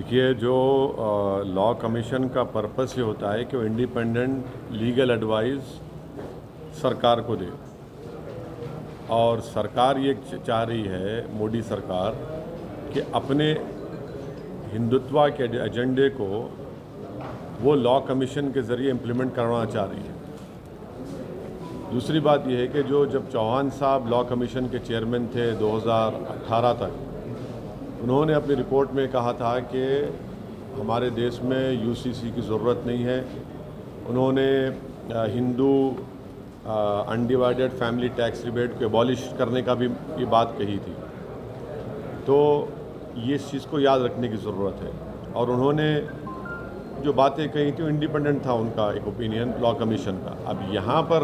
देखिए, जो law commission का पर्पस ये होता है कि वो इंडिपेंडेंट लीगल एडवाइस सरकार को दे। और सरकार ये चाह रही है, मोदी सरकार, कि अपने हिंदुत्व के एजेंडे को वो लॉ कमीशन के ज़रिए इम्प्लीमेंट करवाना चाह रही है। दूसरी बात यह है कि जब चौहान साहब लॉ कमीशन के चेयरमैन थे 2018 तक, उन्होंने अपनी रिपोर्ट में कहा था कि हमारे देश में यूसीसी की ज़रूरत नहीं है। उन्होंने Hindu undivided family tax rebate को एबॉलिश करने का भी ये बात कही थी। तो ये इस चीज़ को याद रखने की ज़रूरत है। और उन्होंने जो बातें कही थी, इंडिपेंडेंट था उनका एक ओपिनियन लॉ कमीशन का। अब यहाँ पर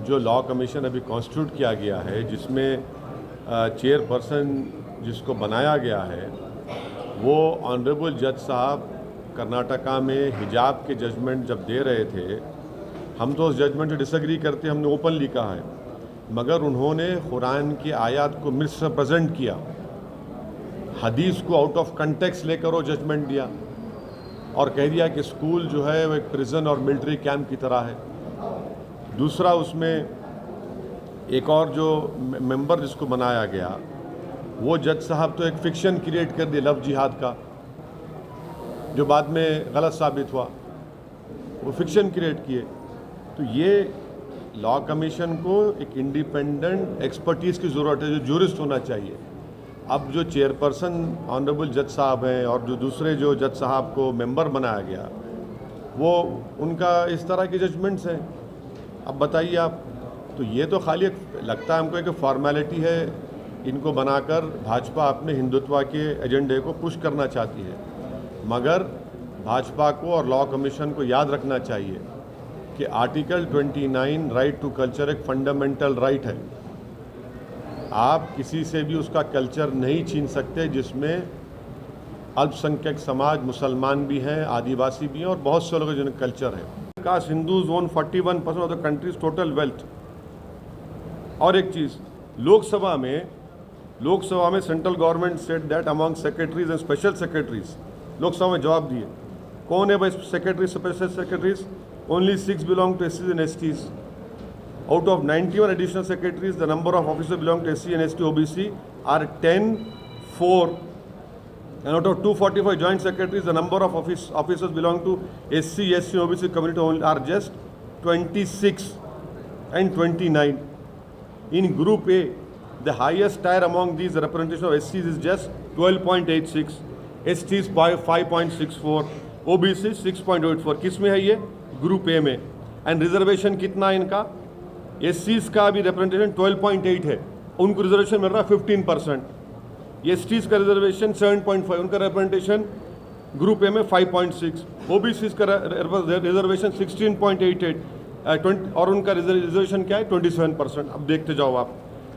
जो लॉ कमीशन अभी कॉन्स्टिट्यूट किया गया है, जिसमें चेयरपर्सन जिसको बनाया गया है वो ऑनरेबल जज साहब कर्नाटका में हिजाब के जजमेंट जब दे रहे थे, हम तो उस जजमेंट से डिसएग्री करते, हमने ओपनली कहा है, मगर उन्होंने कुरान की आयत को मिसरिप्रेजेंट किया, हदीस को आउट ऑफ कंटेक्स्ट लेकर वो जजमेंट दिया और कह दिया कि स्कूल जो है वो एक प्रिजन और मिलिट्री कैंप की तरह है। दूसरा, उसमें एक और जो मेंबर जिसको बनाया गया, वो जज साहब तो एक फिक्शन क्रिएट कर दिया लव जिहाद का, जो बाद में गलत साबित हुआ। वो फिक्शन क्रिएट किए। तो ये लॉ कमीशन को एक इंडिपेंडेंट एक्सपर्टीज़ की ज़रूरत है, जो जूरिस्ट होना चाहिए। अब जो चेयरपर्सन ऑनरेबल जज साहब हैं और जो दूसरे जो जज साहब को मेंबर बनाया गया, वो उनका इस तरह के जजमेंट्स हैं। अब बताइए आप, तो ये तो खाली लगता है हमको एक फॉर्मेलिटी है। इनको बनाकर भाजपा अपने हिंदुत्व के एजेंडे को पुश करना चाहती है, मगर भाजपा को और लॉ कमीशन को याद रखना चाहिए कि आर्टिकल 29 राइट टू कल्चर एक फंडामेंटल राइट है। आप किसी से भी उसका कल्चर नहीं छीन सकते, जिसमें अल्पसंख्यक समाज, मुसलमान भी हैं, आदिवासी भी हैं और बहुत से लोगों का जिनका कल्चर है। Caste Hindus own 41% of the country's total wealth. और एक चीज़, लोकसभा में central government said that among secretaries and special secretaries, Lok Sabha में जवाब दिए कौन है भाई secretary, special secretaries? Only 6 belong to SCs and STs. Out of 91 additional secretaries, the number of officers belong to SC and ST OBC are 10, 4. And out of 245 joint secretaries, the number of officers belong to SC, SC and OBC community only are just 26 and 29. In Group A, the highest tier among these representation of SCs is just 12.86, STs 5.64, OBC 6.84. किस में है ये? Group A में। And reservation कितना है इनका? SCs का भी रिप्रेजेंटेशन 12.8 है, उनको रिजर्वेशन मिल रहा है 15%। STs का रिजर्वेशन 7.5, उनका रिप्रेजेंटेशन ग्रुप ए में 5.6, OBCs का रिजर्वेशन 16.88 और उनका रिजर्वेशन क्या है? 27%। अब देखते जाओ आप।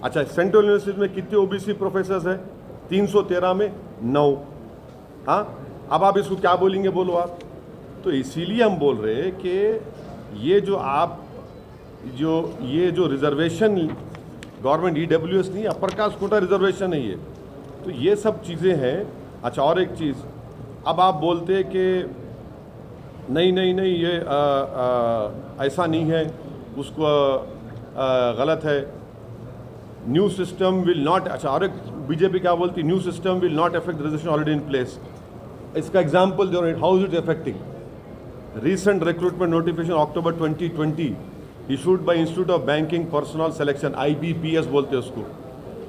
अच्छा, सेंट्रल यूनिवर्सिटी में कितने OBC प्रोफेसर्स हैं? 313 में 9। हाँ, अब आप इसको क्या बोलेंगे, बोलो आप। तो इसीलिए हम बोल रहे हैं कि ये जो रिजर्वेशन गवर्नमेंट EWS नहीं, अपर कास्ट कोटा रिजर्वेशन है ये। तो ये सब चीज़ें हैं। अच्छा, और एक चीज़, अब आप बोलते कि नहीं ये ऐसा नहीं है, उसको गलत है, न्यू सिस्टम विल नॉट। अच्छा, और एक बीजेपी क्या बोलती, new system will not affect the reservation already in place. इसका एग्जाम्पल दो, how is it affecting? Recent recruitment notification October 2020 issued by Institute of Banking Personnel Selection, IBPS बोलते हैं उसको।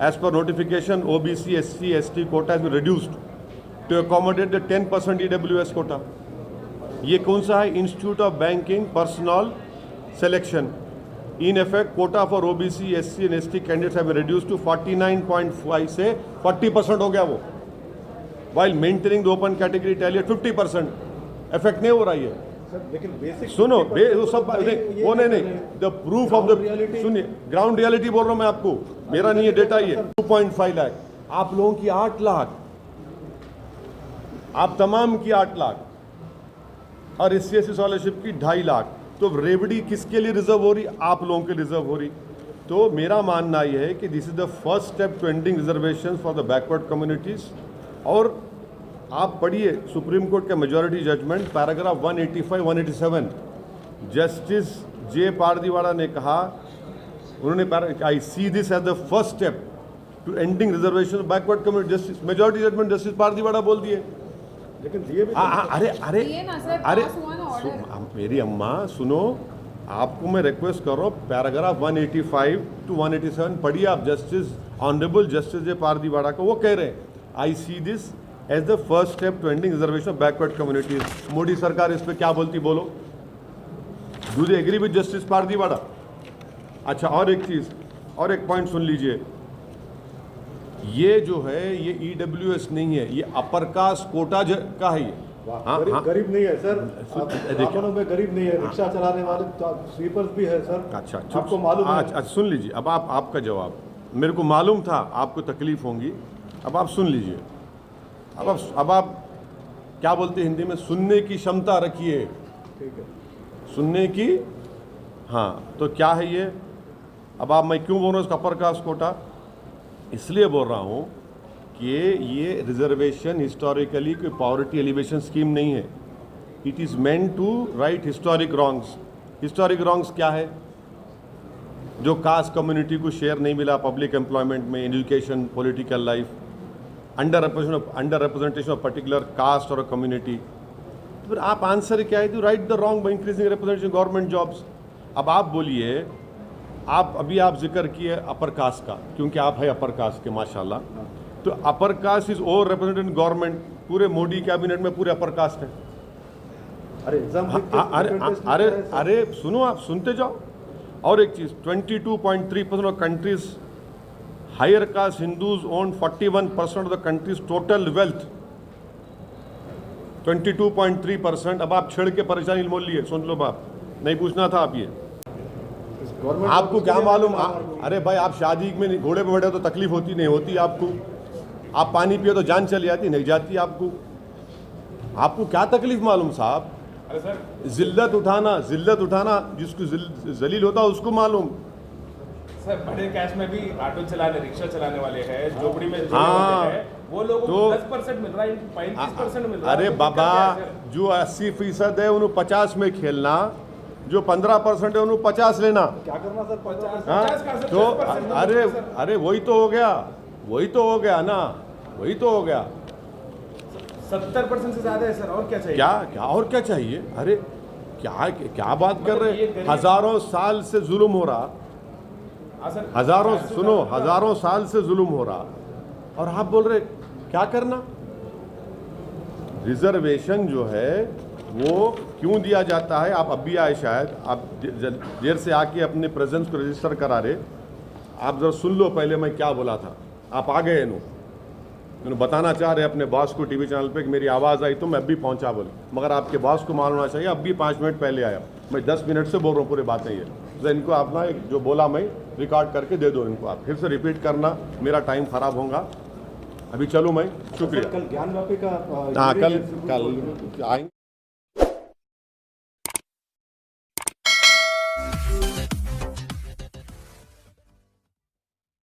As per notification, OBC, SC, ST quota has been reduced to accommodate the 10% EWS quota. ये कौन सा है? Institute of Banking Personnel Selection. In effect, quota for OBC, SC and ST candidates have been reduced to 49.5 से 40% हो गया वो, while maintaining the open category tally at 50%. Effect नहीं हो रहा है। लेकिन बेसिक सुनो, वो सब वो नहीं, द प्रूफ ऑफ द, सुनिए, ग्राउंड रियलिटी बोल रहा हूं मैं आपको, मेरा नहीं है डेटा ये। 2.5 लाख, आप लोगों की 8 लाख, आप तमाम की 8 लाख, और SC/ST स्कॉलरशिप की 2.5 लाख। तो रेवड़ी किसके लिए रिजर्व हो रही? आप लोगों के रिजर्व हो रही। तो मेरा मानना यह है कि this is the first step to ending reservation for the backward communities. और आप पढ़िए सुप्रीम कोर्ट का majority judgment paragraph 185 187, justice J Pardiwala ने कहा, उन्होंने I see this as the first step to ending reservation backward community. Justice majority judgment justice Pardiwala बोल दिए। लेकिन दिए भी अरे मेरी अम्मा सुनो, आपको मैं रिक्वेस्ट कर रहा हूँ, पैराग्राफ 185 to 187 पढ़िए आप, justice honourable justice J Pardiwala को, वो कह रहे हैं I see this as the first step to ending reservation of backward communities. Modi सरकार इस पे क्या बोलती बोलो? Do they agree with justice Pardiwala? अच्छा, और एक चीज, और एक पॉइंट सुन लीजिए, ये जो है ये ईडब्ल्यूएस नहीं है, ये अपर कास्ट कोटा का है ये। गरीब नहीं है सर, देखो में गरीब नहीं है, रिक्शा चलाने वाले स्वीपर्स भी है सर। अच्छा, आपको मालूम है? अच्छा सुन लीजिए, अब आपका जवाब, मेरे को मालूम था आपको तकलीफ होंगी, अब आप सुन लीजिए। अब आप क्या बोलते हैं हिंदी में, सुनने की क्षमता रखिए, ठीक है, सुनने की। हाँ, तो क्या है ये? अब आप, मैं क्यों बोल रहा हूँ इसका अपर कास्ट कोटा? इसलिए बोल रहा हूँ कि ये रिजर्वेशन हिस्टोरिकली कोई पॉवर्टी एलिवेशन स्कीम नहीं है। It is meant to right historic wrongs. Historic wrongs क्या है? जो कास्ट कम्युनिटी को शेयर नहीं मिला पब्लिक एम्प्लॉयमेंट में, education, political life, under representation of particular caste और कम्युनिटी। तो फिर आप आंसर क्या है? To right the wrong by increasing representation government jobs. अब आप बोलिए, आप अभी आप जिक्र किए अपर कास्ट का, क्योंकि आप है अपर कास्ट के माशाल्लाह, तो upper caste is over represented in government. पूरे मोदी कैबिनेट में पूरे अपर कास्ट है। अरे सुनो, आप सुनते जाओ। और एक चीज, 22.3% of country's higher caste Hindus own 41% of the country's total wealth. 22.3%। अब आप छिड़ के परेशानी मोल लिए, सुन लो बाप, नहीं पूछना था आप ये। आपको क्या मालूम? अरे भाई, आप शादी में घोड़े पे बैठे तो तकलीफ होती नहीं होती आपको? आप पानी पिए तो जान चली जाती नहीं जाती आपको क्या तकलीफ मालूम साहब? अरे सर, जिल्लत उठाना जिसको जलील होता है उसको मालूम। सर, बड़े कैश में भी ऑटो चलाने, रिक्शा चलाने वाले हैं, झोपड़ी में जो हाँ, हैं, वो लोगों तो को 10% मिल रहा है, 35% मिल रहा है। अरे बाबा, जो 80% है उन्हें 50 में खेलना, जो 15% है उन्हें 50 लेना। क्या करना सर? 50 तो अरे वही तो हो गया ना, वही तो हो गया। 70% से ज्यादा है सर, और क्या चाहिए? क्या और क्या चाहिए? अरे क्या बात कर रहे हैं? हजारों साल से जुल्म हो रहा, हजारों साल से जुल्म हो रहा, और आप बोल रहे क्या करना? रिजर्वेशन जो है वो क्यों दिया जाता है? आप अभी आए, शायद आप देर से आके अपने प्रेजेंस को रजिस्टर करा रहे। आप जरा सुन लो पहले मैं क्या बोला था। आप आ गए मैंने बताना चाह रहे अपने बॉस को टीवी चैनल पे कि मेरी आवाज़ आई तो मैं अभी पहुंचा बोले, मगर आपके बॉस को मालूम होना चाहिए अभी 5 मिनट पहले आया। मैं 10 मिनट से बोल रहा हूँ पूरी बातें ये, तो इनको अपना एक जो बोला मैं रिकॉर्ड करके दे दो इनको। आप फिर से रिपीट करना, मेरा टाइम खराब होगा। अभी चलो मैं, शुक्रिया। कल ज्ञान व्यापी का हाँ, कल आएंगे।